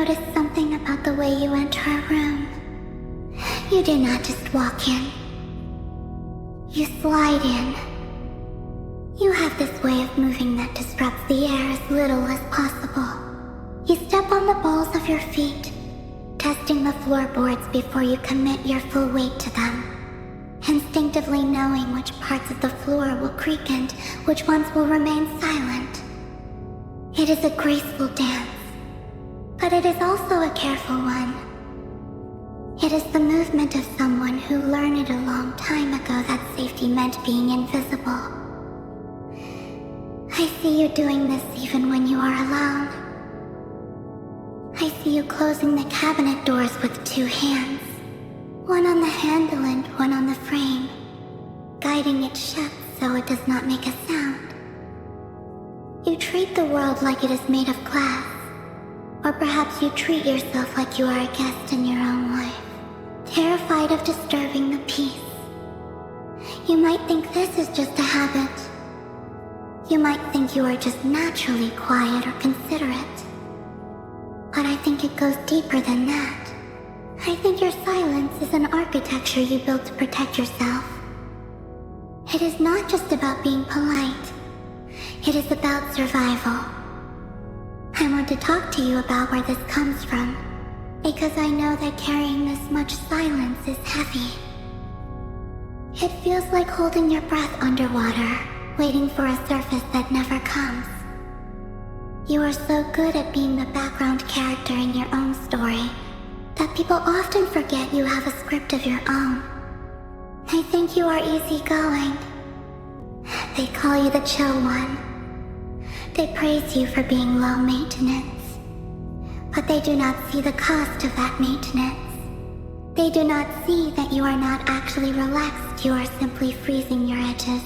noticed something about the way you enter a room. You do not just walk in. You slide in. You have this way of moving that disrupts the air as little as possible. You step on the balls of your feet, testing the floorboards before you commit your full weight to them, instinctively knowing which parts of the floor will creak and which ones will remain silent. It is a graceful dance, but it is also a careful one. It is the movement of someone who learned a long time ago that safety meant being invisible. I see you doing this even when you are alone. I see you closing the cabinet doors with 2 hands, one on the handle and one on the frame, guiding it shut so it does not make a sound. You treat the world like it is made of glass, or perhaps you treat yourself like you are a guest in your own life, terrified of disturbing the peace. You might think this is just a habit. You might think you are just naturally quiet or considerate. But I think it goes deeper than that. I think your silence is an architecture you built to protect yourself. It is not just about being polite. It is about survival. I want to talk to you about where this comes from, because I know that carrying this much silence is heavy. It feels like holding your breath underwater, waiting for a surface that never comes. You are so good at being the background character in your own story that people often forget you have a script of your own. They think you are easygoing. They call you the chill one. They praise you for being low maintenance. But they do not see the cost of that maintenance. They do not see that you are not actually relaxed, you are simply freezing your edges,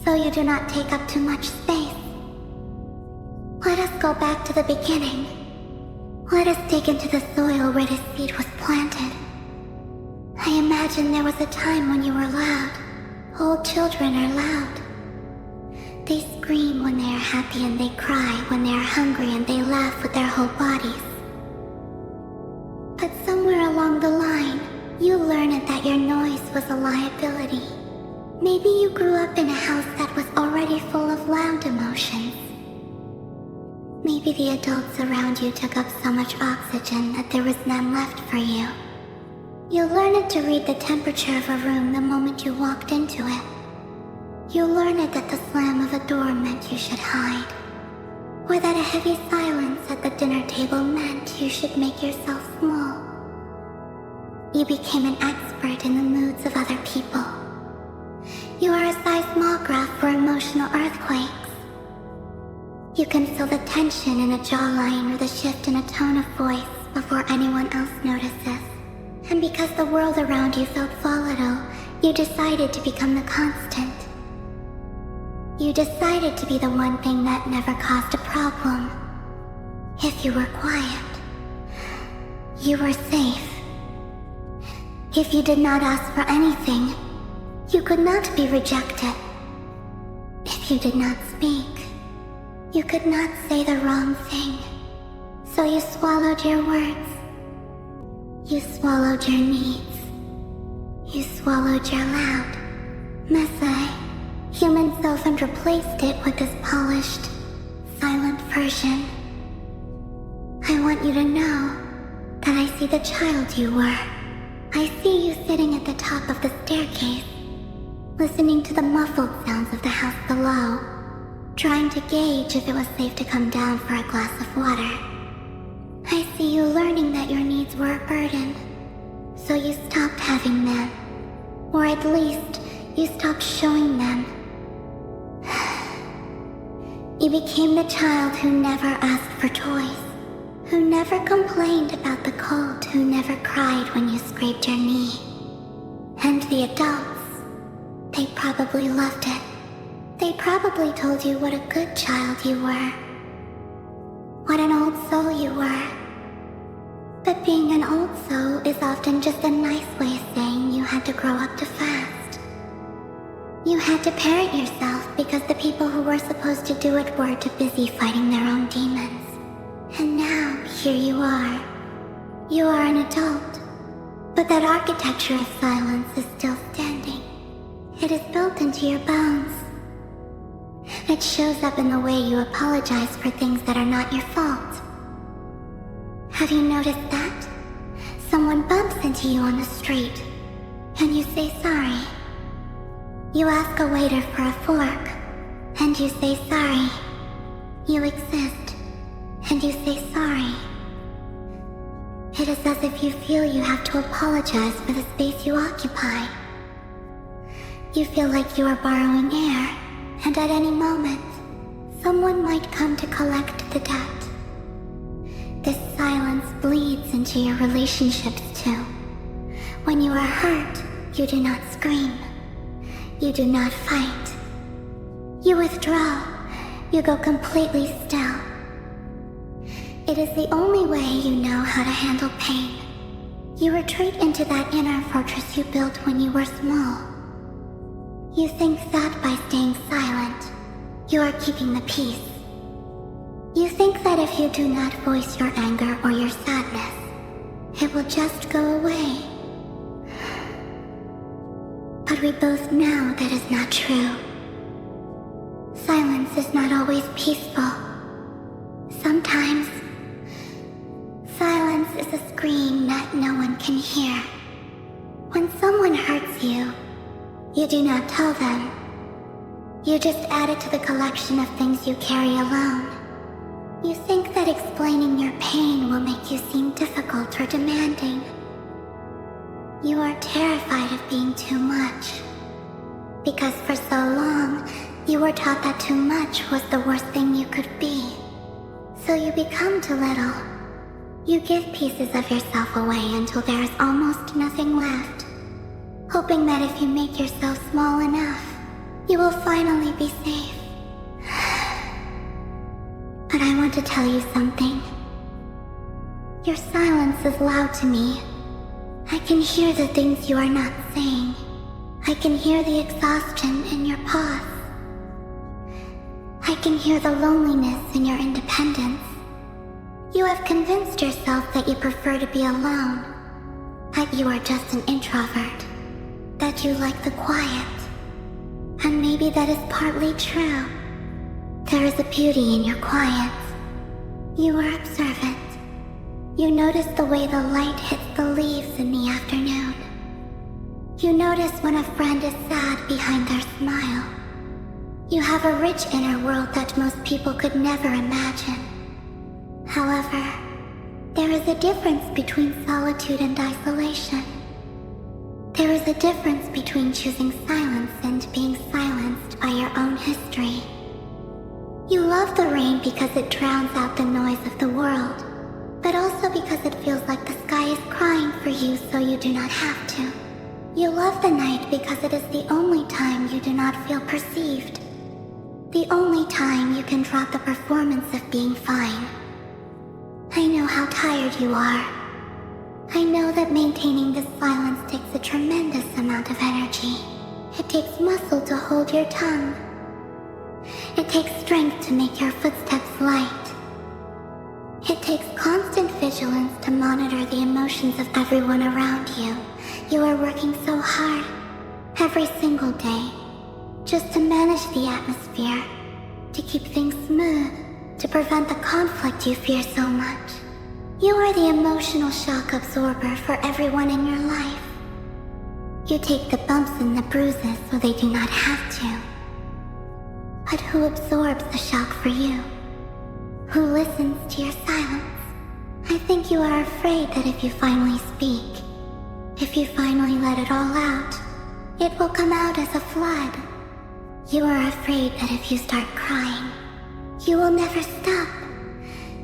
so you do not take up too much space. Let us go back to the beginning. Let us dig into the soil where this seed was planted. I imagine there was a time when you were loud. Old children are loud. They scream when they are happy and they cry when they are hungry and they laugh with their whole bodies. But somewhere along the line, you learned that your noise was a liability. Maybe you grew up in a house that was already full of loud emotions. Maybe the adults around you took up so much oxygen that there was none left for you. You learned to read the temperature of a room the moment you walked into it. You learned that the slam of a door meant you should hide, or that a heavy silence at the dinner table meant you should make yourself small. You became an expert in the moods of other people. You are a seismograph for emotional earthquakes. You can feel the tension in a jawline or the shift in a tone of voice before anyone else notices. And because the world around you felt volatile, you decided to become the constant. You decided to be the one thing that never caused a problem. If you were quiet, you were safe. If you did not ask for anything, you could not be rejected. If you did not speak, you could not say the wrong thing. So you swallowed your words. You swallowed your needs. You swallowed your loud, messy, human self and replaced it with this polished, silent version. I want you to know that I see the child you were. I see you sitting at the top of the staircase, listening to the muffled sounds of the house below, trying to gauge if it was safe to come down for a glass of water. I see you learning that your needs were a burden, so you stopped having them, or at least you stopped showing them. You became the child who never asked for toys, who never complained about the cold, who never cried when you scraped your knee. And the adults, they probably loved it. They probably told you what a good child you were, what an old soul you were. But being an old soul is often just a nice way of saying you had to grow up too fast. You had to parent yourself because the people who were supposed to do it were too busy fighting their own demons. And now, here you are. You are an adult, but that architecture of silence is still standing. It is built into your bones. It shows up in the way you apologize for things that are not your fault. Have you noticed that? Someone bumps into you on the street, and you say sorry. You ask a waiter for a fork, and you say sorry. You exist, and you say sorry. It is as if you feel you have to apologize for the space you occupy. You feel like you are borrowing air, and at any moment, someone might come to collect the debt. This silence bleeds into your relationships too. When you are hurt, you do not scream. You do not fight. You withdraw. You go completely still. It is the only way you know how to handle pain. You retreat into that inner fortress you built when you were small. You think that by staying silent, you are keeping the peace. You think that if you do not voice your anger or your sadness, it will just go away. But we both know that is not true. Silence is not always peaceful. Sometimes, silence is a scream that no one can hear. When someone hurts you, you do not tell them. You just add it to the collection of things you carry alone. You think that explaining your pain will make you seem difficult or demanding. You are terrified of being too much. Because for so long, you were taught that too much was the worst thing you could be. So you become too little. You give pieces of yourself away until there is almost nothing left, hoping that if you make yourself small enough, you will finally be safe. But I want to tell you something. Your silence is loud to me. I can hear the things you are not saying. I can hear the exhaustion in your pause. I can hear the loneliness in your independence. You have convinced yourself that you prefer to be alone, that you are just an introvert, that you like the quiet. And maybe that is partly true. There is a beauty in your quiet. You are observant. You notice the way the light hits the leaves in the afternoon. You notice when a friend is sad behind their smile. You have a rich inner world that most people could never imagine. However, there is a difference between solitude and isolation. There is a difference between choosing silence and being silenced by your own history. You love the rain because it drowns out the noise of the world, but also because it feels like the sky is crying for you so you do not have to. You love the night because it is the only time you do not feel perceived. The only time you can drop the performance of being fine. I know how tired you are. I know that maintaining this silence takes a tremendous amount of energy. It takes muscle to hold your tongue. It takes strength to make your footsteps light. It takes constant vigilance to monitor the emotions of everyone around you. You are working so hard, every single day, just to manage the atmosphere, to keep things smooth, to prevent the conflict you fear so much. You are the emotional shock absorber for everyone in your life. You take the bumps and the bruises so they do not have to. But who absorbs the shock for you? Who listens to your silence? I think you are afraid that if you finally speak, if you finally let it all out, it will come out as a flood. You are afraid that if you start crying, you will never stop.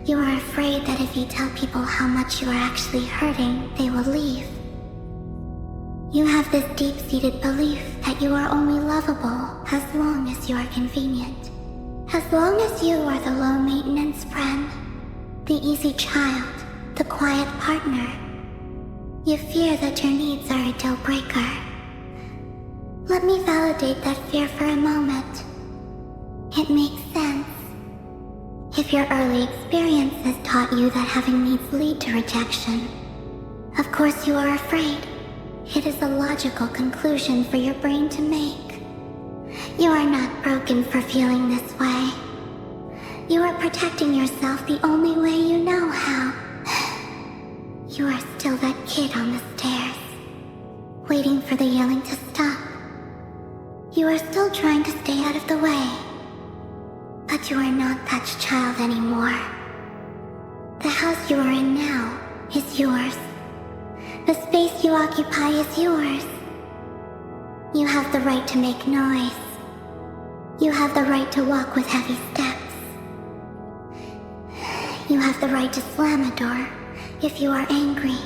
You are afraid that if you tell people how much you are actually hurting, they will leave. You have this deep-seated belief that you are only lovable as long as you are convenient. As long as you are the low-maintenance friend, the easy child, the quiet partner. You fear that your needs are a deal breaker. Let me validate that fear for a moment. It makes sense. If your early experiences taught you that having needs lead to rejection, of course you are afraid. It is a logical conclusion for your brain to make. You are not broken for feeling this way. You are protecting yourself the only way you know how. You are still that kid on the stairs, waiting for the yelling to stop. You are still trying to stay out of the way. But you are not that child anymore. The house you are in now is yours. The space you occupy is yours. You have the right to make noise. You have the right to walk with heavy steps. You have the right to slam a door if you are angry.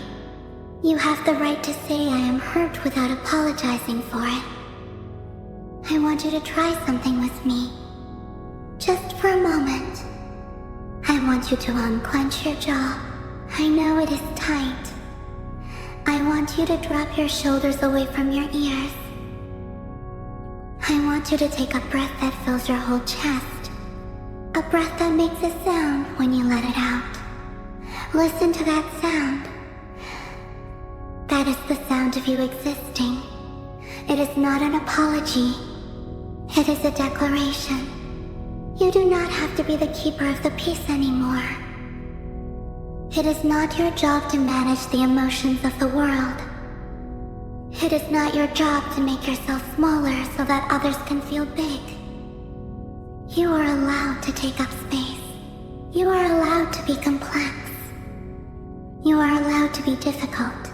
You have the right to say I am hurt without apologizing for it. I want you to try something with me. Just for a moment. I want you to unclench your jaw. I know it is tight. I want you to drop your shoulders away from your ears. I want you to take a breath that fills your whole chest. A breath that makes a sound when you let it out. Listen to that sound. That is the sound of you existing. It is not an apology. It is a declaration. You do not have to be the keeper of the peace anymore. It is not your job to manage the emotions of the world. It is not your job to make yourself smaller so that others can feel big. You are allowed to take up space. You are allowed to be complex. You are allowed to be difficult.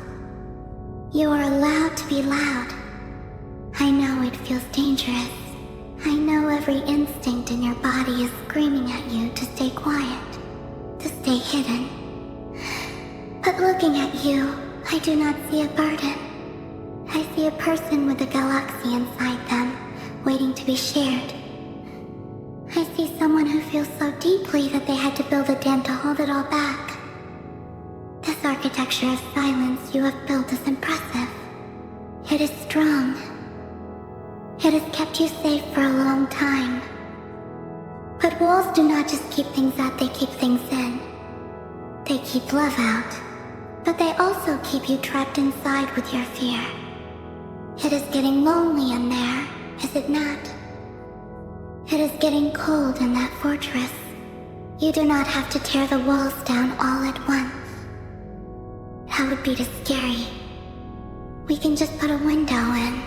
You are allowed to be loud. I know it feels dangerous. I know every instinct in your body is screaming at you to stay quiet, to stay hidden. But looking at you, I do not see a burden. I see a person with a galaxy inside them, waiting to be shared. I see someone who feels so deeply that they had to build a dam to hold it all back. This architecture of silence you have built is impressive. It is strong. It has kept you safe for a long time. But walls do not just keep things out, they keep things in. They keep love out. But they also keep you trapped inside with your fear. It is getting lonely in there, is it not? It is getting cold in that fortress. You do not have to tear the walls down all at once. That would be too scary. We can just put a window in.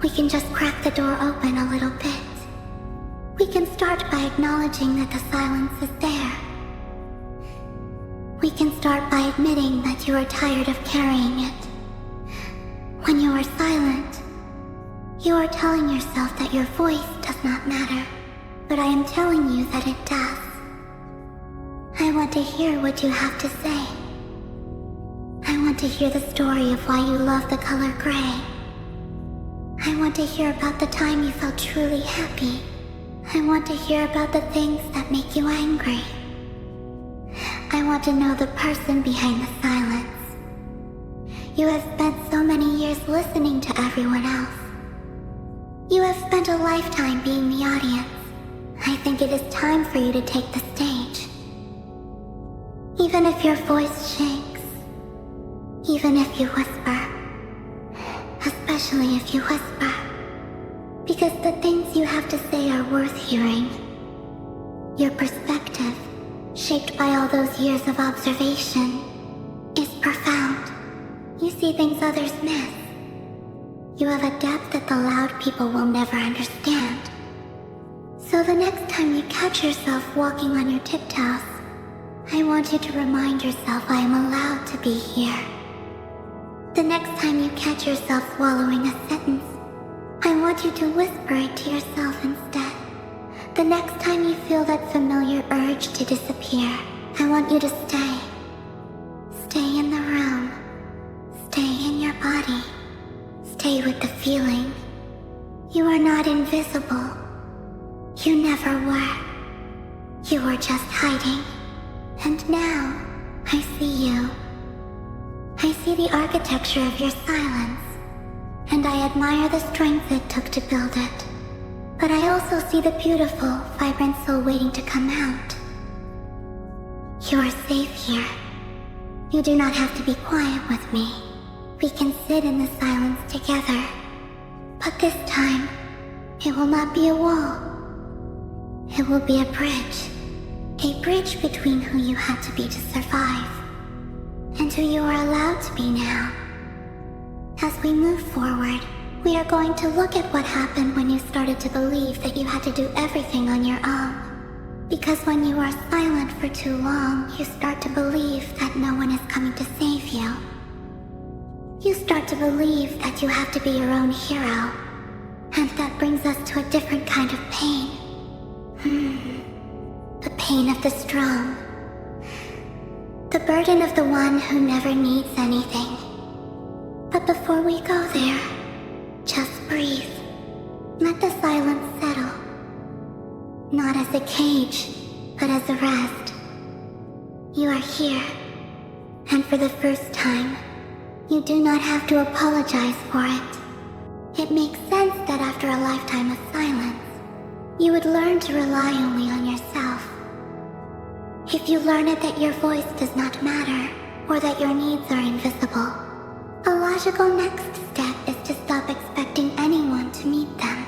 We can just crack the door open a little bit. We can start by acknowledging that the silence is there. We can start by admitting that you are tired of carrying it. When you are silent, you are telling yourself that your voice does not matter, but I am telling you that it does. I want to hear what you have to say. I want to hear the story of why you love the color gray. I want to hear about the time you felt truly happy. I want to hear about the things that make you angry. I want to know the person behind the silence. You have spent so many years listening to everyone else. You have spent a lifetime being the audience. I think it is time for you to take the stage. Even if your voice shakes, even if you whisper, especially if you whisper, because the things you have to say are worth hearing. Your perspective, shaped by all those years of observation, is profound. You see things others miss. You have a depth that the loud people will never understand. So the next time you catch yourself walking on your tiptoes, I want you to remind yourself I am allowed to be here. The next time you catch yourself swallowing a sentence, I want you to whisper it to yourself instead. The next time you feel that familiar urge to disappear, I want you to stay. Stay in the room. Stay in your body. Stay with the feeling. You are not invisible. You never were. You were just hiding. And now, I see you. I see the architecture of your silence, and I admire the strength it took to build it. But I also see the beautiful, vibrant soul waiting to come out. You are safe here. You do not have to be quiet with me. We can sit in the silence together. But this time, it will not be a wall. It will be a bridge. A bridge between who you had to be to survive, and who you are allowed to be now. As we move forward, we are going to look at what happened when you started to believe that you had to do everything on your own. Because when you are silent for too long, you start to believe that no one is coming to save you. You start to believe that you have to be your own hero, and that brings us to a different kind of pain. The pain of the strong. The burden of the one who never needs anything. But before we go there, just breathe. Let the silence settle. Not as a cage, but as a rest. You are here, and for the first time, you do not have to apologize for it. It makes sense that after a lifetime of silence, you would learn to rely only on yourself. If you learn it that your voice does not matter, or that your needs are invisible, a logical next step is to stop expecting anyone to meet them.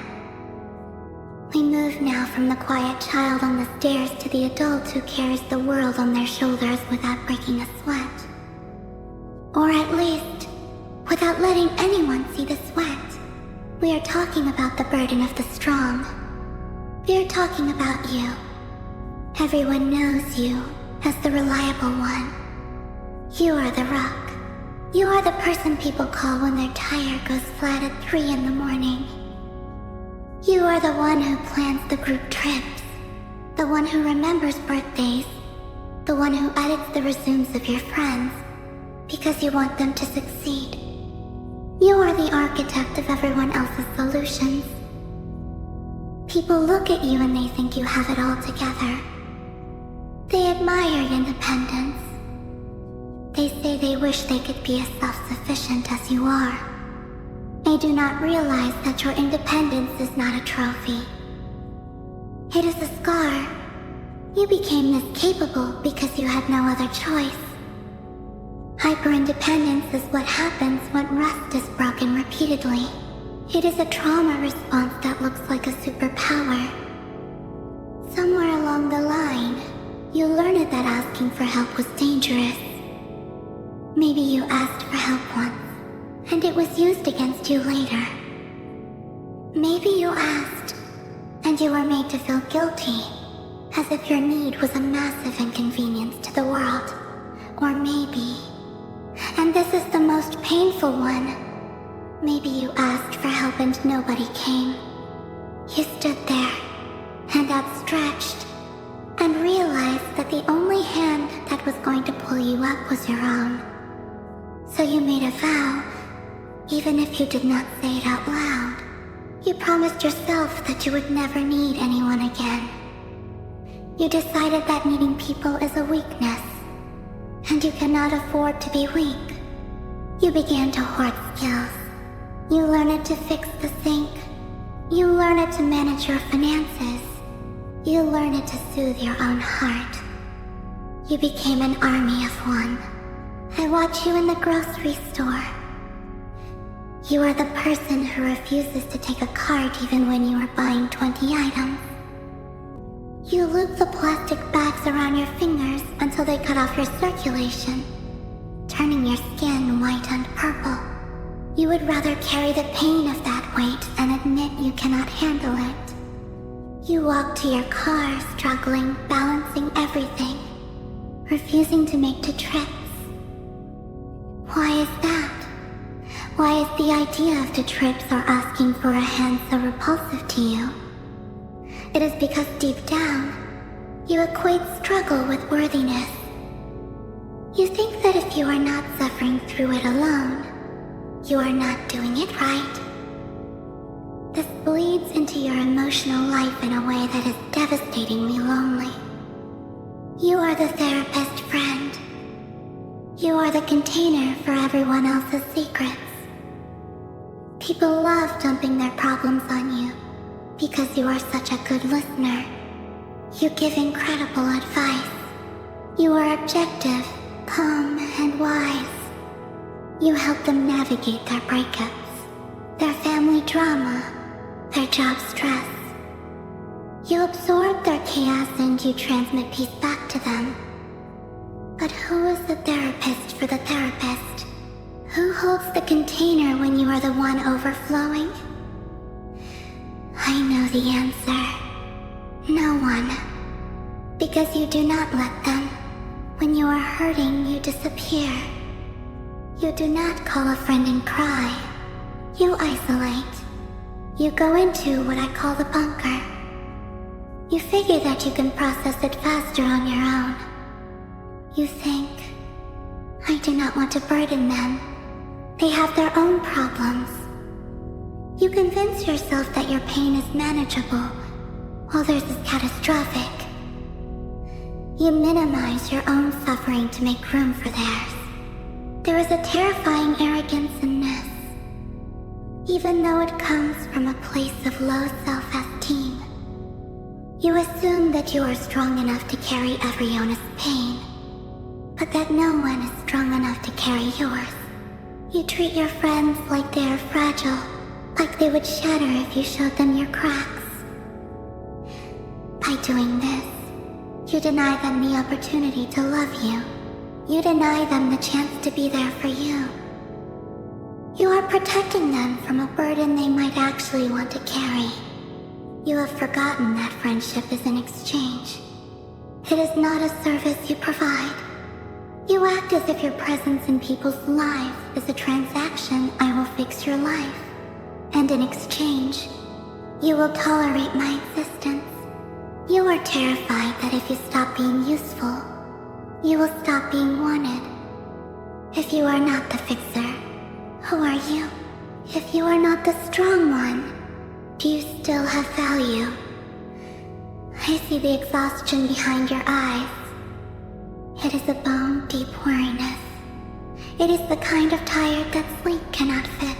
We move now from the quiet child on the stairs to the adult who carries the world on their shoulders without breaking a sweat. Or at least, without letting anyone see the sweat. We are talking about the burden of the strong. We are talking about you. Everyone knows you as the reliable one. You are the rock. You are the person people call when their tire goes flat at 3 in the morning. You are the one who plans the group trips, the one who remembers birthdays, the one who edits the resumes of your friends, because you want them to succeed. You are the architect of everyone else's solutions. People look at you and they think you have it all together. They admire your independence. They say they wish they could be as self-sufficient as you are. They do not realize that your independence is not a trophy. It is a scar. You became this capable because you had no other choice. Hyper-independence is what happens when rust is broken repeatedly. It is a trauma response that looks like a superpower. Somewhere along the line, you learned that asking for help was dangerous. Maybe you asked for help once, and it was used against you later. Maybe you asked, and you were made to feel guilty, as if your need was a massive inconvenience to the world. Or maybe, and this is the most painful one, maybe you asked for help and nobody came. You stood there, hand outstretched, and realized that the only hand that was going to pull you up was your own. So you made a vow, even if you did not say it out loud. You promised yourself that you would never need anyone again. You decided that needing people is a weakness, and you cannot afford to be weak. You began to hoard skills. You learned to fix the sink. You learned to manage your finances. You learned to soothe your own heart. You became an army of one. I watch you in the grocery store. You are the person who refuses to take a cart even when you are buying 20 items. You loop the plastic bags around your fingers until they cut off your circulation, turning your skin white and purple. You would rather carry the pain of that weight than admit you cannot handle it. You walk to your car struggling, balancing everything, refusing to make the trips. Why is that? Why is the idea of the trips or asking for a hand so repulsive to you? It is because deep down, you equate struggle with worthiness. You think that if you are not suffering through it alone, you are not doing it right. This bleeds into your emotional life in a way that is devastatingly lonely. You are the therapist friend. You are the container for everyone else's secrets. People love dumping their problems on you, Because you are such a good listener. You give incredible advice. You are objective, calm, and wise. You help them navigate their breakups, their family drama, their job stress. You absorb their chaos and you transmit peace back to them. But who is the therapist for the therapist? Who holds the container when you are the one overflowing? I know the answer. No one. Because you do not let them. When you are hurting, you disappear. You do not call a friend and cry. You isolate. You go into what I call the bunker. You figure that you can process it faster on your own. You think, I do not want to burden them. They have their own problems. You convince yourself that your pain is manageable, while theirs is catastrophic. You minimize your own suffering to make room for theirs. There is a terrifying arrogance in this, even though it comes from a place of low self-esteem. You assume that you are strong enough to carry every honest pain, but that no one is strong enough to carry yours. You treat your friends like they are fragile, like they would shatter if you showed them your cracks. By doing this, you deny them the opportunity to love you. You deny them the chance to be there for you. You are protecting them from a burden they might actually want to carry. You have forgotten that friendship is an exchange. It is not a service you provide. You act as if your presence in people's lives is a transaction. I will fix your life. And in exchange, you will tolerate my existence. You are terrified that if you stop being useful, you will stop being wanted. If you are not the fixer, who are you? If you are not the strong one, do you still have value? I see the exhaustion behind your eyes. It is a bone-deep weariness. It is the kind of tired that sleep cannot fix.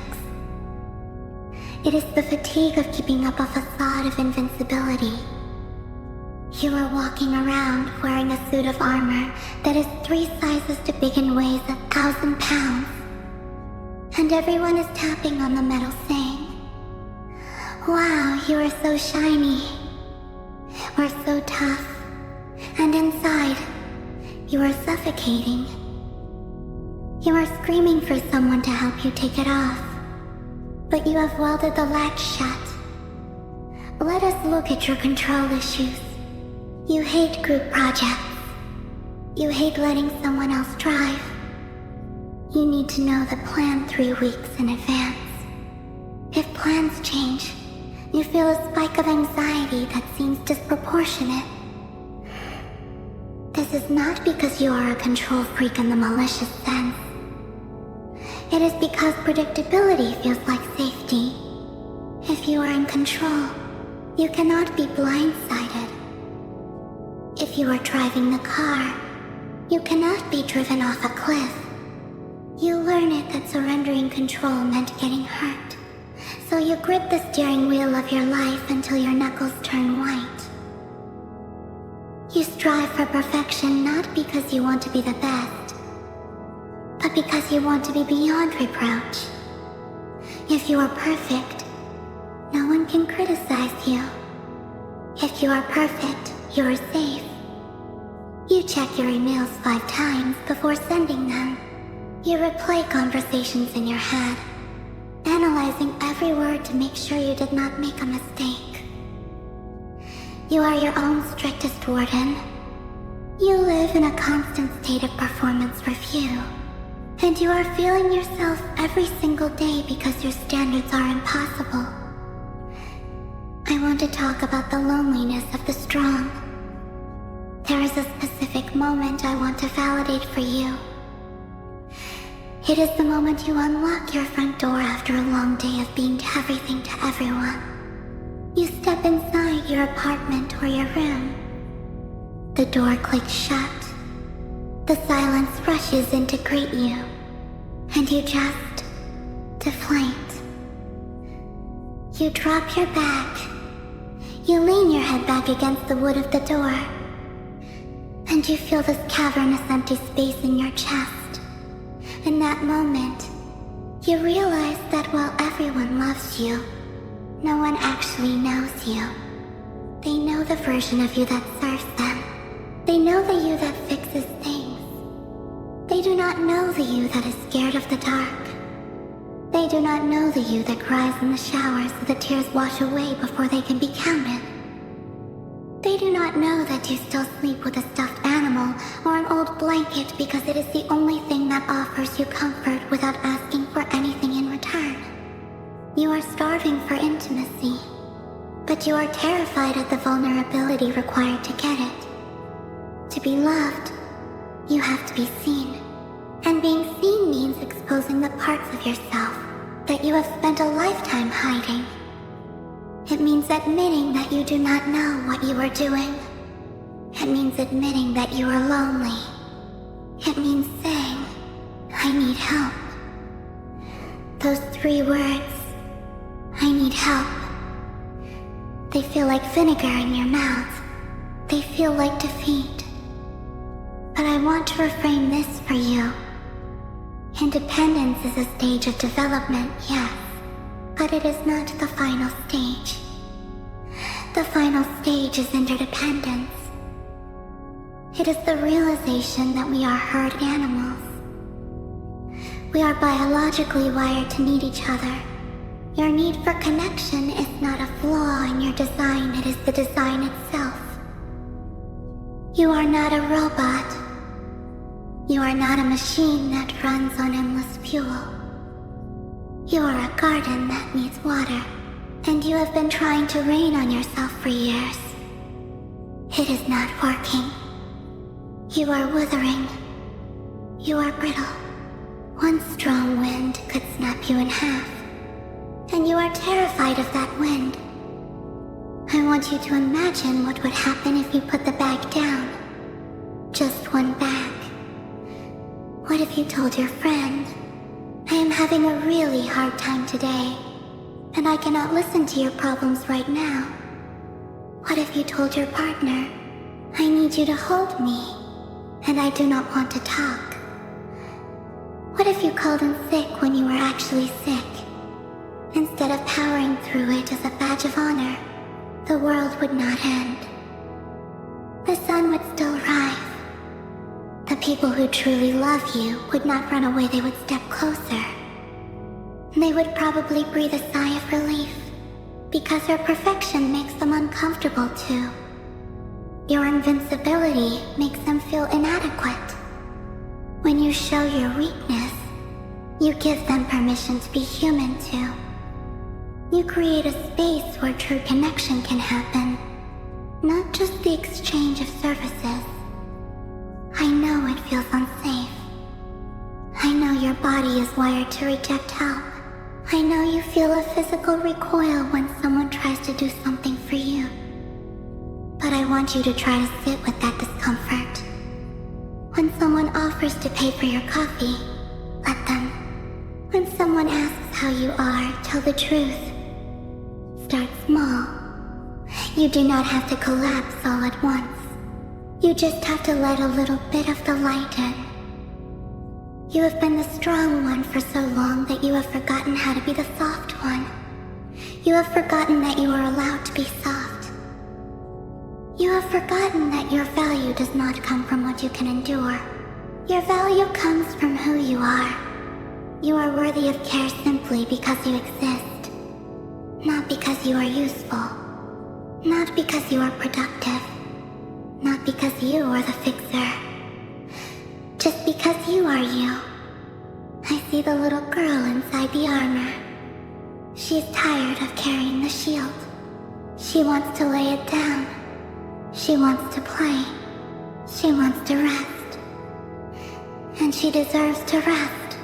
It is the fatigue of keeping up a facade of invincibility. You are walking around wearing a suit of armor that is 3 sizes too big and weighs 1,000 pounds. And everyone is tapping on the metal saying, "Wow, you are so shiny. We're so tough." And inside, you are suffocating. You are screaming for someone to help you take it off, but you have welded the latch shut. Let us look at your control issues. You hate group projects. You hate letting someone else drive. You need to know the plan 3 weeks in advance. If plans change, you feel a spike of anxiety that seems disproportionate. This is not because you are a control freak in the malicious sense. It is because predictability feels like safety. If you are in control, you cannot be blindsided. If you are driving the car, you cannot be driven off a cliff. You learn it that surrendering control meant getting hurt. So you grip the steering wheel of your life until your knuckles turn white. You strive for perfection not because you want to be the best, but because you want to be beyond reproach. If you are perfect, no one can criticize you. If you are perfect, you are safe. You check your emails 5 times before sending them. You replay conversations in your head, analyzing every word to make sure you did not make a mistake. You are your own strictest warden. You live in a constant state of performance review, and you are feeling yourself every single day because your standards are impossible. I want to talk about the loneliness of the strong. There is a specific moment I want to validate for you. It is the moment you unlock your front door after a long day of being everything to everyone. You step inside your apartment or your room. The door clicks shut. The silence rushes in to greet you, and you just deflate. You drop your bag, You lean your head back against the wood of the door, and you feel this cavernous empty space in your chest. In that moment, you realize that while everyone loves you, no one actually knows you. They know the version of you that serves them. They know the you that fixes things. They do not know the you that is scared of the dark. They do not know the you that cries in the shower so the tears wash away before they can be counted. They do not know that you still sleep with a stuffed animal or an old blanket because it is the only thing that offers you comfort without asking for anything in return. You are starving for intimacy, but you are terrified at the vulnerability required to get it. To be loved, you have to be seen. And being seen means exposing the parts of yourself that you have spent a lifetime hiding. It means admitting that you do not know what you are doing. It means admitting that you are lonely. It means saying, I need help. Those 3 words, I need help. They feel like vinegar in your mouth. They feel like defeat. But I want to reframe this for you. Independence is a stage of development, yes, but it is not the final stage. The final stage is interdependence. It is the realization that we are herd animals. We are biologically wired to need each other. Your need for connection is not a flaw in your design, it is the design itself. You are not a robot. You are not a machine that runs on endless fuel. You are a garden that needs water, and you have been trying to rain on yourself for years. It is not working. You are withering. You are brittle. One strong wind could snap you in half, and you are terrified of that wind. I want you to imagine what would happen if you put the bag down. Just one bag. What if you told your friend, I am having a really hard time today, and I cannot listen to your problems right now? What if you told your partner, I need you to hold me, and I do not want to talk? What if you called in sick when you were actually sick? Instead of powering through it as a badge of honor, the world would not end. The sun would still rise. The people who truly love you would not run away, they would step closer. They would probably breathe a sigh of relief, because your perfection makes them uncomfortable too. Your invincibility makes them feel inadequate. When you show your weakness, you give them permission to be human too. You create a space where true connection can happen, not just the exchange of services. I know it feels unsafe. I know your body is wired to reject help. I know you feel a physical recoil when someone tries to do something for you. But I want you to try to sit with that discomfort. When someone offers to pay for your coffee, let them. When someone asks how you are, tell the truth. Start small. You do not have to collapse all at once. You just have to let a little bit of the light in. You have been the strong one for so long that you have forgotten how to be the soft one. You have forgotten that you are allowed to be soft. You have forgotten that your value does not come from what you can endure. Your value comes from who you are. You are worthy of care simply because you exist. Not because you are useful. Not because you are productive. Not because you are the fixer. Just because you are you. I see the little girl inside the armor. She's tired of carrying the shield. She wants to lay it down. She wants to play. She wants to rest. And she deserves to rest.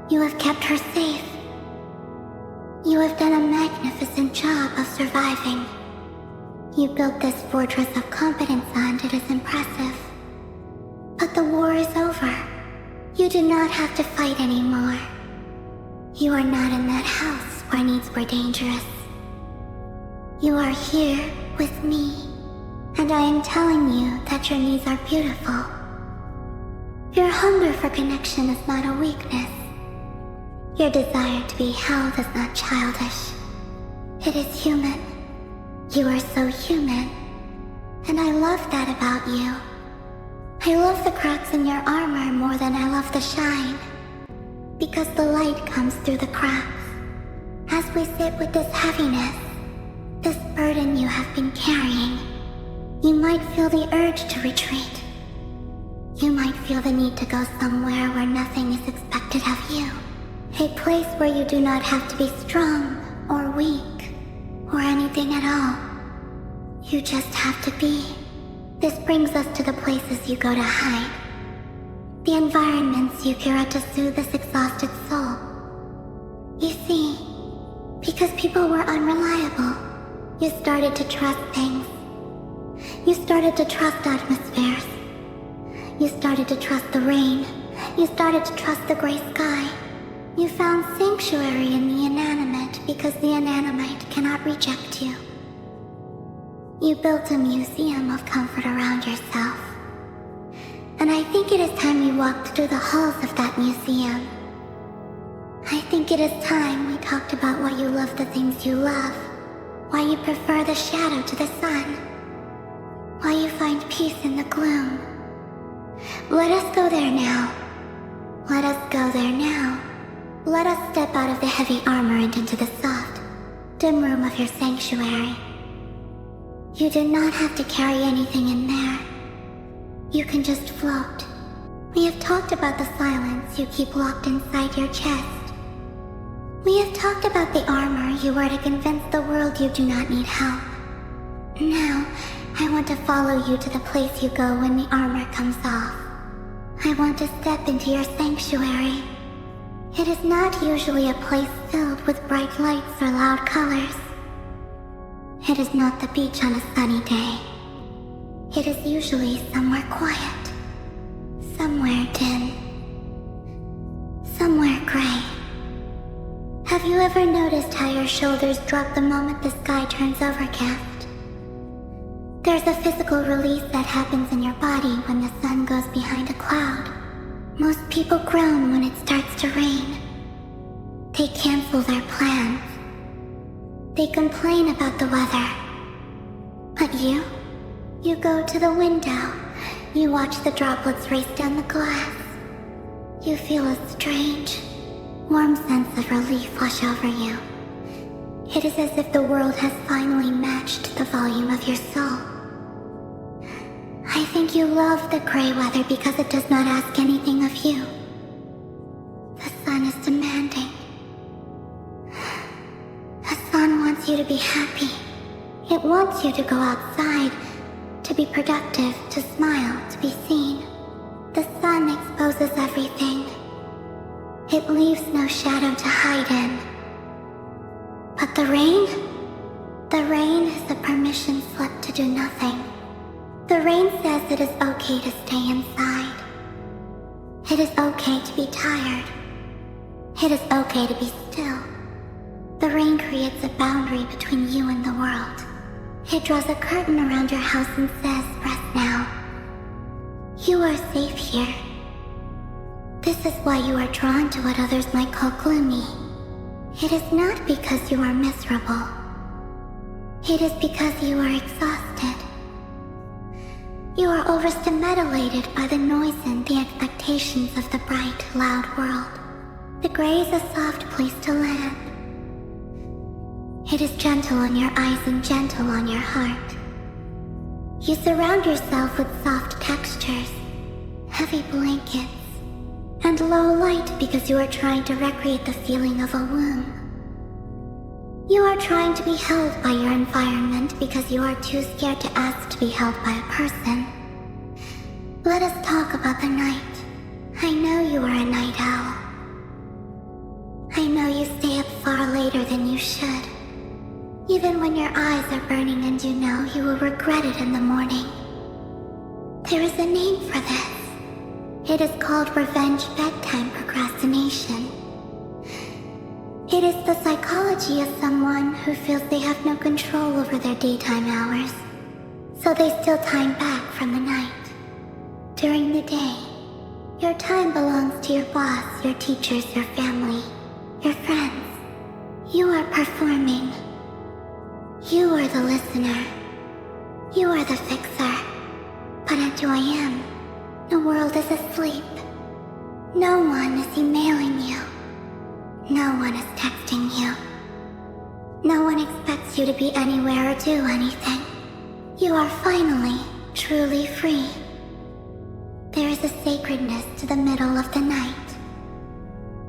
You have kept her safe. You have done a magnificent job of surviving. You built this fortress of competence and it is impressive. But the war is over. You do not have to fight anymore. You are not in that house where needs were dangerous. You are here with me. And I am telling you that your needs are beautiful. Your hunger for connection is not a weakness. Your desire to be held is not childish. It is human. You are so human. And I love that about you. I love the cracks in your armor more than I love the shine. Because the light comes through the cracks. As we sit with this heaviness, this burden you have been carrying, you might feel the urge to retreat. You might feel the need to go somewhere where nothing is expected of you. A place where you do not have to be strong or weak or anything at all. You just have to be. This brings us to the places you go to hide. The environments you curate to soothe this exhausted soul. You see, because people were unreliable, you started to trust things. You started to trust atmospheres. You started to trust the rain. You started to trust the gray sky. You found sanctuary in the inanimate because the inanimate cannot reject you. You built a museum of comfort around yourself. And I think it is time you walked through the halls of that museum. I think it is time we talked about why you love the things you love, why you prefer the shadow to the sun, why you find peace in the gloom. Let us go there now. Let us go there now. Let us step out of the heavy armor and into the soft, dim room of your sanctuary. You do not have to carry anything in there. You can just float. We have talked about the silence you keep locked inside your chest. We have talked about the armor you wear to convince the world you do not need help. Now, I want to follow you to the place you go when the armor comes off. I want to step into your sanctuary. It is not usually a place filled with bright lights or loud colors. It is not the beach on a sunny day. It is usually somewhere quiet, somewhere dim, somewhere gray. Have you ever noticed how your shoulders drop the moment the sky turns overcast? There's a physical release that happens in your body when the sun goes behind a cloud. Most people groan when it starts to rain. They cancel their plans. They complain about the weather. But you go to the window. You watch the droplets race down the glass. You feel a strange, warm sense of relief wash over you. It is as if the world has finally matched the volume of your soul. I think you love the gray weather because it does not ask anything of you. The sun is demanding. The sun wants you to be happy. It wants you to go outside, to be productive, to smile, to be seen. The sun exposes everything. It leaves no shadow to hide in. But the rain is a permission slip to do nothing. The rain says it is okay to stay inside. It is okay to be tired. It is okay to be still. The rain creates a boundary between you and the world. It draws a curtain around your house and says, rest now. You are safe here. This is why you are drawn to what others might call gloomy. It is not because you are miserable. It is because you are exhausted. You are overstimulated by the noise and the expectations of the bright, loud world. The gray is a soft place to land. It is gentle on your eyes and gentle on your heart. You surround yourself with soft textures, heavy blankets, and low light because you are trying to recreate the feeling of a womb. You are trying to be held by your environment because you are too scared to ask to be held by a person. Let us talk about the night. I know you are a night owl. I know you stay up far later than you should. Even when your eyes are burning and you know you will regret it in the morning. There is a name for this. It is called revenge bedtime procrastination. It is the psychology psychology is someone who feels they have no control over their daytime hours, so they steal time back from the night. During the day, your time belongs to your boss, your teachers, your family, your friends. You are performing. You are the listener. You are the fixer. But at 2 a.m., the world is asleep. No one is emailing you. No one is texting you. No one expects you to be anywhere or do anything. You are finally, truly free. There is a sacredness to the middle of the night.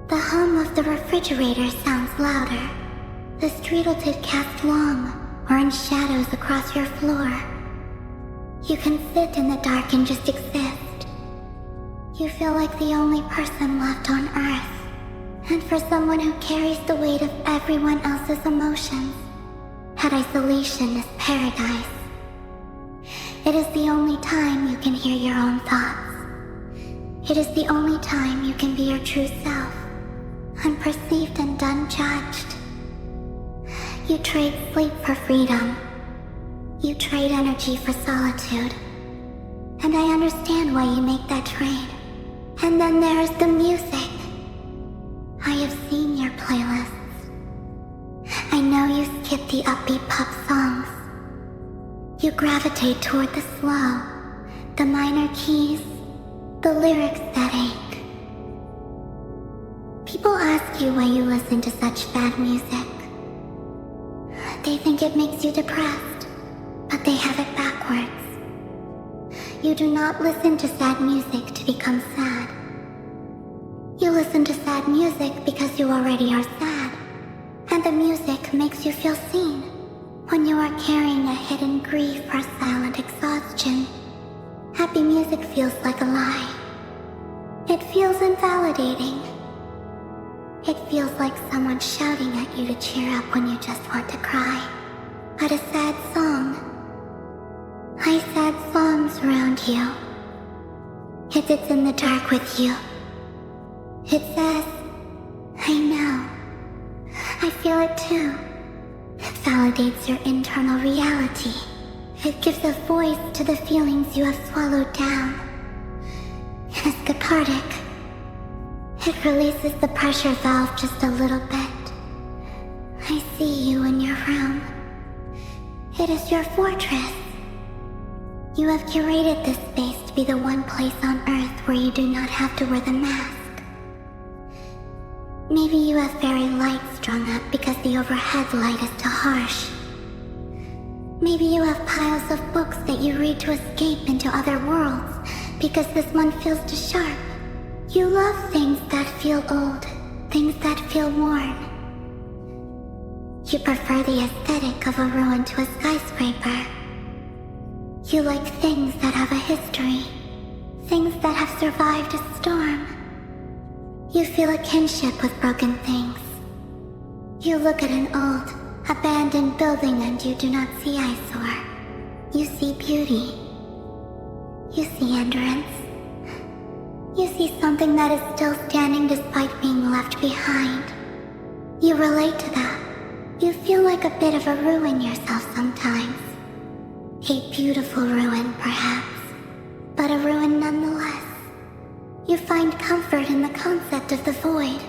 The hum of the refrigerator sounds louder. The streetletid casts long, orange shadows across your floor. You can sit in the dark and just exist. You feel like the only person left on Earth. And for someone who carries the weight of everyone else's emotions, that isolation is paradise. It is the only time you can hear your own thoughts. It is the only time you can be your true self, unperceived and unjudged. You trade sleep for freedom. You trade energy for solitude. And I understand why you make that trade. And then there is the music. I have seen your playlists. I know you skip the upbeat pop songs. You gravitate toward the slow, the minor keys, the lyrics that ache. People ask you why you listen to such sad music. They think it makes you depressed, but they have it backwards. You do not listen to sad music to become sad. You listen to sad music because you already are sad, and the music makes you feel seen. When you are carrying a hidden grief or silent exhaustion, happy music feels like a lie. It feels invalidating. It feels like someone shouting at you to cheer up when you just want to cry. But a sad song, I sad songs around you. It sits in the dark with you. It says, I know. I feel it too. It validates your internal reality. It gives a voice to the feelings you have swallowed down. It is cathartic. It releases the pressure valve just a little bit. I see you in your room. It is your fortress. You have curated this space to be the one place on Earth where you do not have to wear the mask. Maybe you have fairy lights strung up because the overhead light is too harsh. Maybe you have piles of books that you read to escape into other worlds because this one feels too sharp. You love things that feel old, things that feel worn. You prefer the aesthetic of a ruin to a skyscraper. You like things that have a history, things that have survived a storm. You feel a kinship with broken things. You look at an old, abandoned building and you do not see eyesore. You see beauty. You see endurance. You see something that is still standing despite being left behind. You relate to that. You feel like a bit of a ruin yourself sometimes. A beautiful ruin, perhaps, but a ruin nonetheless. You find comfort in the concept of the void,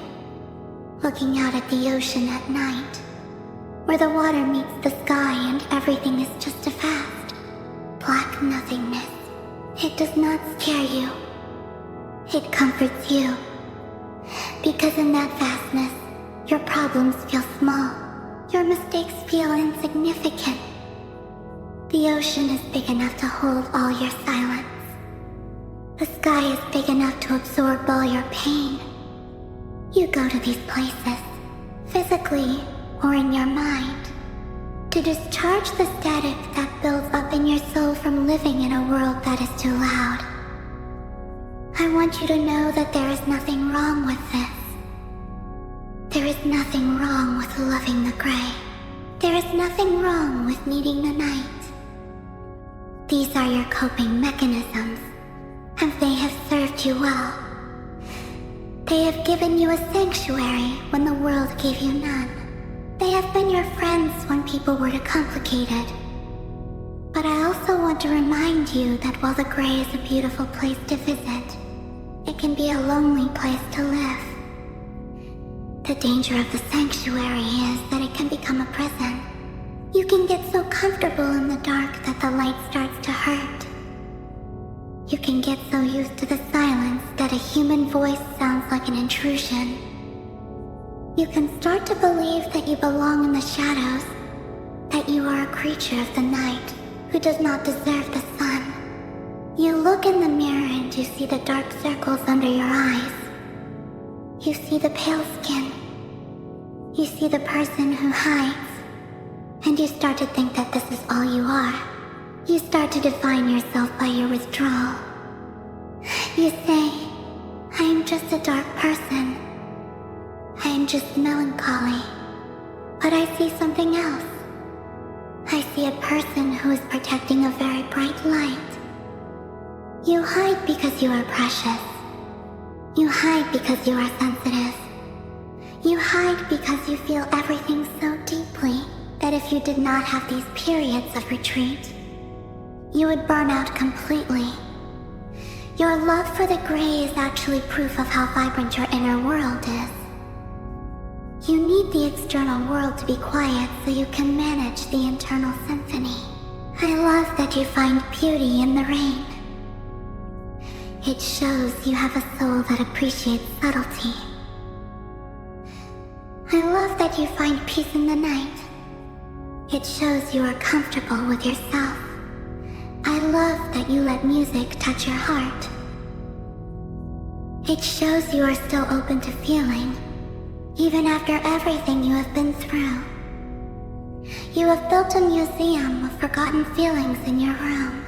looking out at the ocean at night, where the water meets the sky and everything is just a vast, black nothingness. It does not scare you. It comforts you. Because in that vastness, your problems feel small. Your mistakes feel insignificant. The ocean is big enough to hold all your silence. The sky is big enough to absorb all your pain. You go to these places, physically or in your mind, to discharge the static that builds up in your soul from living in a world that is too loud. I want you to know that there is nothing wrong with this. There is nothing wrong with loving the gray. There is nothing wrong with needing the night. These are your coping mechanisms, and they have served you well. They have given you a sanctuary when the world gave you none. They They have been your friends when people were too complicated. But I also want to remind you that while the Gray is a beautiful place to visit, it can be a lonely place to live. The danger of the sanctuary is that it can become a prison. You can get so comfortable in the dark that the light starts to hurt. You can get so used to the silence that a human voice sounds like an intrusion. You can start to believe that you belong in the shadows, that you are a creature of the night who does not deserve the sun. You look in the mirror and you see the dark circles under your eyes. You see the pale skin. You see the person who hides. And you start to think that this is all you are. You start to define yourself by your withdrawal. You say, I am just a dark person. I am just melancholy. But I see something else. I see a person who is protecting a very bright light. You hide because you are precious. You hide because you are sensitive. You hide because you feel everything so deeply that if you did not have these periods of retreat, you would burn out completely. Your love for the Gray is actually proof of how vibrant your inner world is. You need the external world to be quiet so you can manage the internal symphony. I love that you find beauty in the rain. It shows you have a soul that appreciates subtlety. I love that you find peace in the night. It shows you are comfortable with yourself. I love that you let music touch your heart. It shows you are still open to feeling, even after everything you have been through. You have built a museum of forgotten feelings in your room.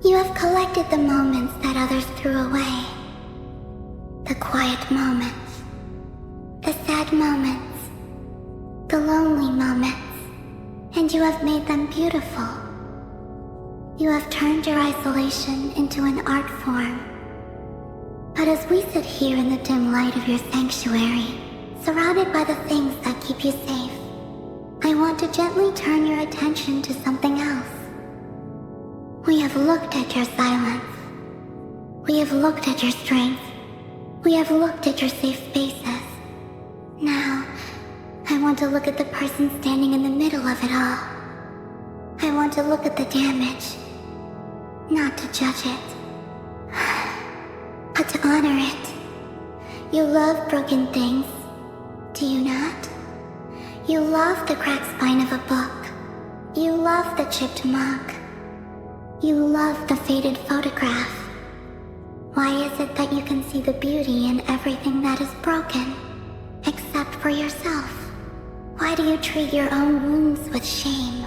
You have collected the moments that others threw away. The quiet moments, the sad moments, the lonely moments. And you have made them beautiful. You have turned your isolation into an art form. But as we sit here in the dim light of your sanctuary, surrounded by the things that keep you safe, I want to gently turn your attention to something else. We have looked at your silence. We have looked at your strength. We have looked at your safe spaces. Now, I want to look at the person standing in the middle of it all. I want to look at the damage, not to judge it, but to honor it. You love broken things, do you not? You love the cracked spine of a book. You love the chipped mug. You love the faded photograph. Why is it that you can see the beauty in everything that is broken, except for yourself? Why do you treat your own wounds with shame,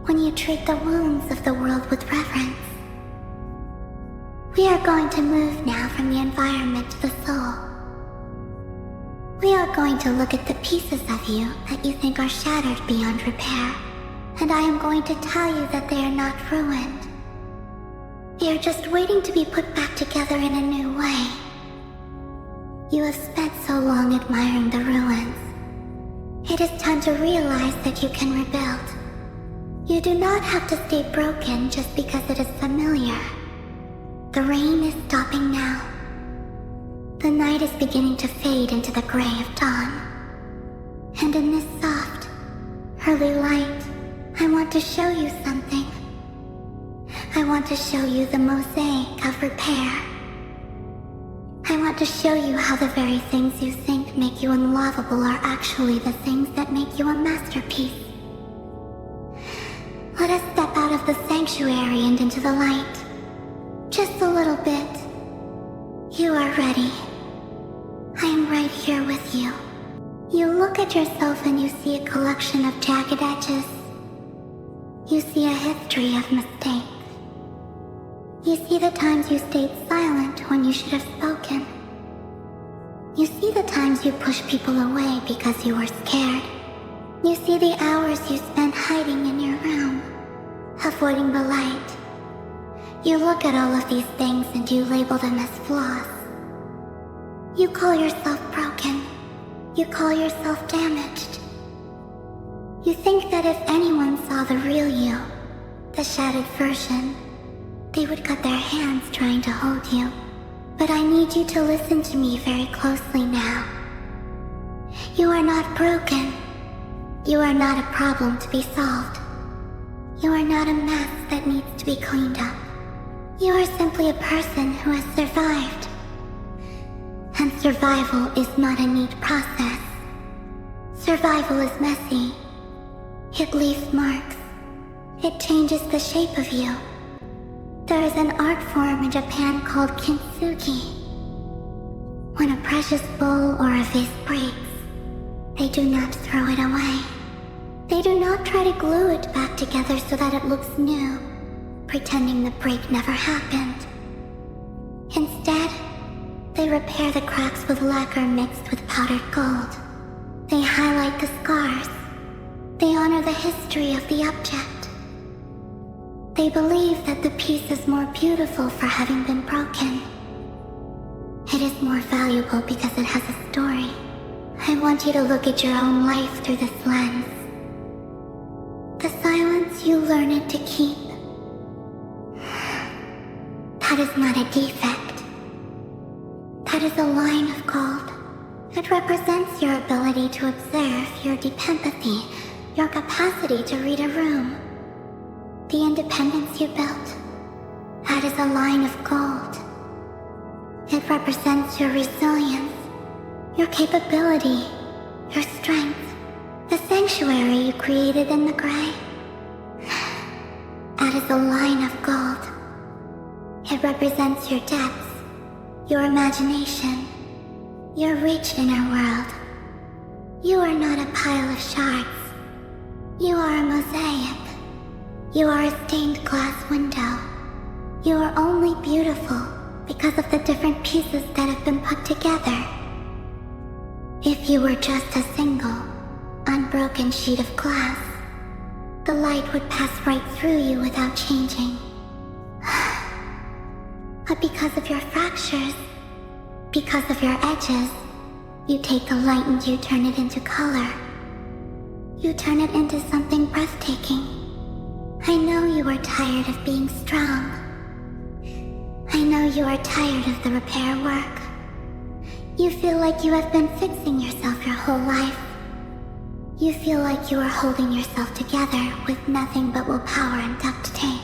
when you treat the wounds of the world with reverence? We are going to move now from the environment to the soul. We are going to look at the pieces of you that you think are shattered beyond repair, and I am going to tell you that they are not ruined. They are just waiting to be put back together in a new way. You have spent so long admiring the ruins. It is time to realize that you can rebuild. You do not have to stay broken just because it is familiar. The rain is stopping now. The night is beginning to fade into the gray of dawn. And in this soft, early light, I want to show you something. I want to show you the mosaic of repair. I want to show you how the very things you think make you unlovable are actually the things that make you a masterpiece. Let us step out of the sanctuary and into the light. Just a little bit. You are ready. I am right here with you. You look at yourself and you see a collection of jagged edges. You see a history of mistakes. You see the times you stayed silent when you should have spoken. You see the times you pushed people away because you were scared. You see the hours you spent hiding in your room, avoiding the light. You look at all of these things and you label them as flaws. You call yourself broken. You call yourself damaged. You think that if anyone saw the real you, the shattered version, they would cut their hands trying to hold you. But I need you to listen to me very closely now. You are not broken. You are not a problem to be solved. You are not a mess that needs to be cleaned up. You are simply a person who has survived. And survival is not a neat process. Survival is messy. It leaves marks. It changes the shape of you. There is an art form in Japan called kintsugi. When a precious bowl or a vase breaks, they do not throw it away. They do not try to glue it back together so that it looks new, pretending the break never happened. Instead, they repair the cracks with lacquer mixed with powdered gold. They highlight the scars. They honor the history of the object. They believe that the piece is more beautiful for having been broken. It is more valuable because it has a story. I want you to look at your own life through this lens. The silence you learn it to keep. That is not a defect. That is a line of gold. It represents your ability to observe, your deep empathy, your capacity to read a room. The independence you built. That is a line of gold. It represents your resilience, your capability, your strength, the sanctuary you created in the gray. That is a line of gold. It represents your depths, your imagination, your rich inner world. You are not a pile of shards. You are a mosaic. You are a stained glass window. You are only beautiful because of the different pieces that have been put together. If you were just a single, unbroken sheet of glass, the light would pass right through you without changing. But because of your fractures, because of your edges, you take the light and you turn it into color. You turn it into something breathtaking. I know you are tired of being strong. I know you are tired of the repair work. You feel like you have been fixing yourself your whole life. You feel like you are holding yourself together with nothing but willpower and duct tape.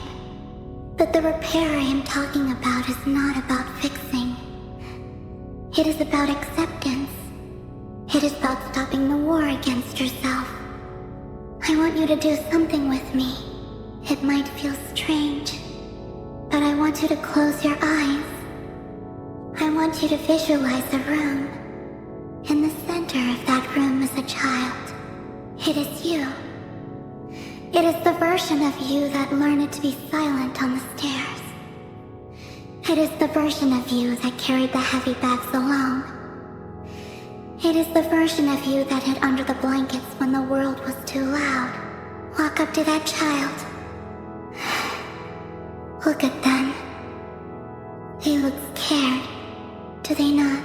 But the repair I am talking about is not about fixing. It is about acceptance. It is about stopping the war against yourself. I want you to do something with me. It might feel strange, but I want you to close your eyes. I want you to visualize a room. In the center of that room is a child. It is you. It is the version of you that learned to be silent on the stairs. It is the version of you that carried the heavy bags alone. It is the version of you that hid under the blankets when the world was too loud. Walk up to that child. Look at them. They look scared. Do they not?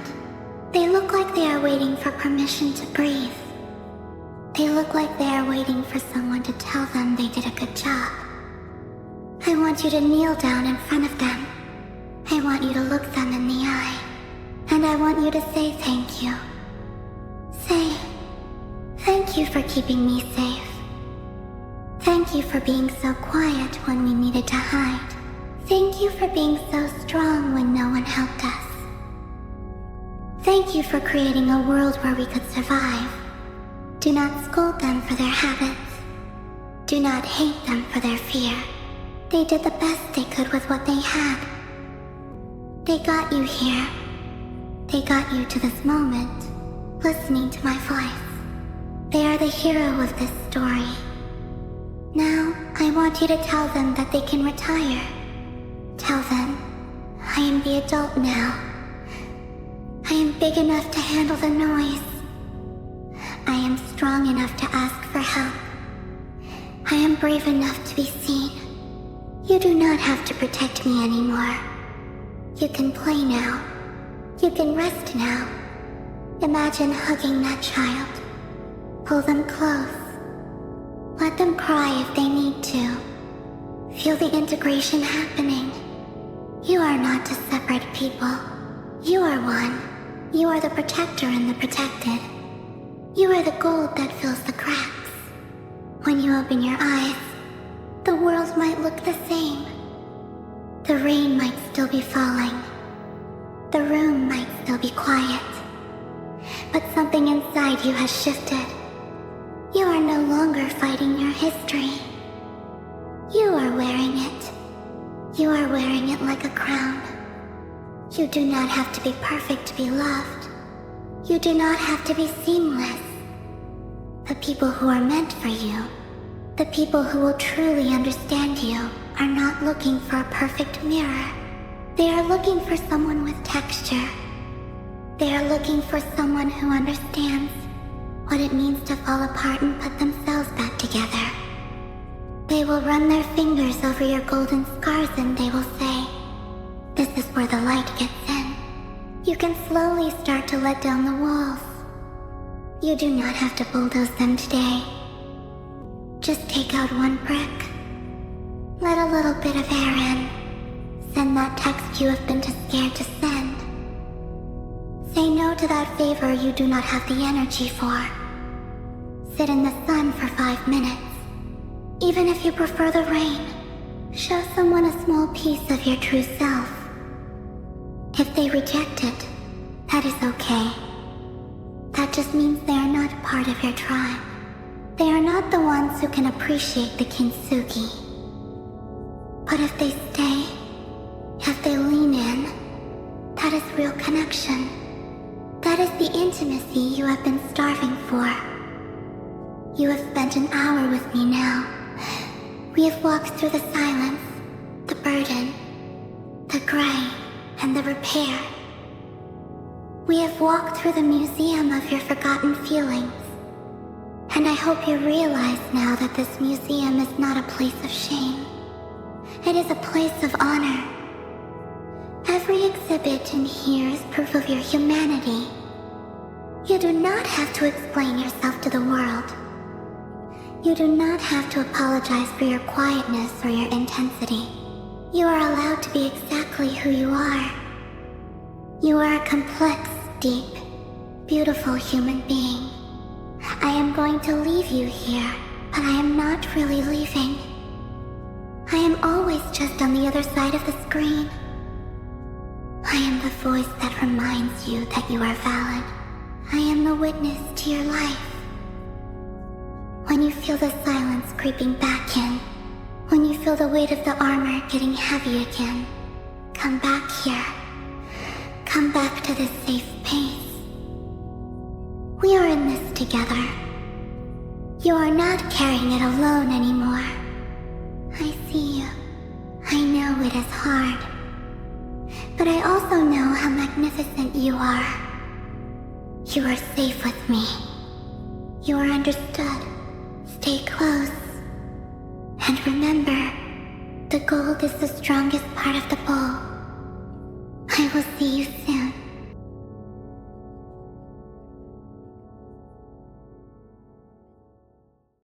They look like they are waiting for permission to breathe. They look like they are waiting for someone to tell them they did a good job. I want you to kneel down in front of them. I want you to look them in the eye. And I want you to say thank you. Say, thank you for keeping me safe. Thank you for being so quiet when we needed to hide. Thank you for being so strong when no one helped us. Thank you for creating a world where we could survive. Do not scold them for their habits. Do not hate them for their fear. They did the best they could with what they had. They got you here. They got you to this moment, listening to my voice. They are the hero of this story. Now, I want you to tell them that they can retire. Tell them, I am the adult now. I am big enough to handle the noise. I am strong enough to ask for help. I am brave enough to be seen. You do not have to protect me anymore. You can play now. You can rest now. Imagine hugging that child. Pull them close. Let them cry if they need to. Feel the integration happening. You are not two separate people. You are one. You are the protector and the protected. You are the gold that fills the cracks. When you open your eyes, the world might look the same. The rain might still be falling. The room might still be quiet. But something inside you has shifted. You are no longer fighting your history. You are wearing it. You are wearing it like a crown. You do not have to be perfect to be loved. You do not have to be seamless. The people who are meant for you, the people who will truly understand you, are not looking for a perfect mirror. They are looking for someone with texture. They are looking for someone who understands what it means to fall apart and put themselves back together. They will run their fingers over your golden scars and they will say, "This is where the light gets in." You can slowly start to let down the walls. You do not have to bulldoze them today. Just take out one brick. Let a little bit of air in. Send that text you have been too scared to send. Say no to that favor you do not have the energy for. Sit in the sun for 5 minutes. Even if you prefer the rain, show someone a small piece of your true self. If they reject it, that is okay. That just means they are not part of your tribe. They are not the ones who can appreciate the kintsugi. But if they stay, if they lean in, that is real connection. That is the intimacy you have been starving for. You have spent an hour with me now. We have walked through the silence, the burden, the gray, and the repair. We have walked through the museum of your forgotten feelings. And I hope you realize now that this museum is not a place of shame. It is a place of honor. Every exhibit in here is proof of your humanity. You do not have to explain yourself to the world. You do not have to apologize for your quietness or your intensity. You are allowed to be exactly who you are. You are a complex, deep, beautiful human being. I am going to leave you here, but I am not really leaving. I am always just on the other side of the screen. I am the voice that reminds you that you are valid. I am the witness to your life. When you feel the silence creeping back in, when you feel the weight of the armor getting heavy again, come back here. Come back to this safe pace. We are in this together. You are not carrying it alone anymore. I see you. I know it is hard. But I also know how magnificent you are. You are safe with me. You are understood. Stay close. And remember, the gold is the strongest part of the bowl. I will see you soon.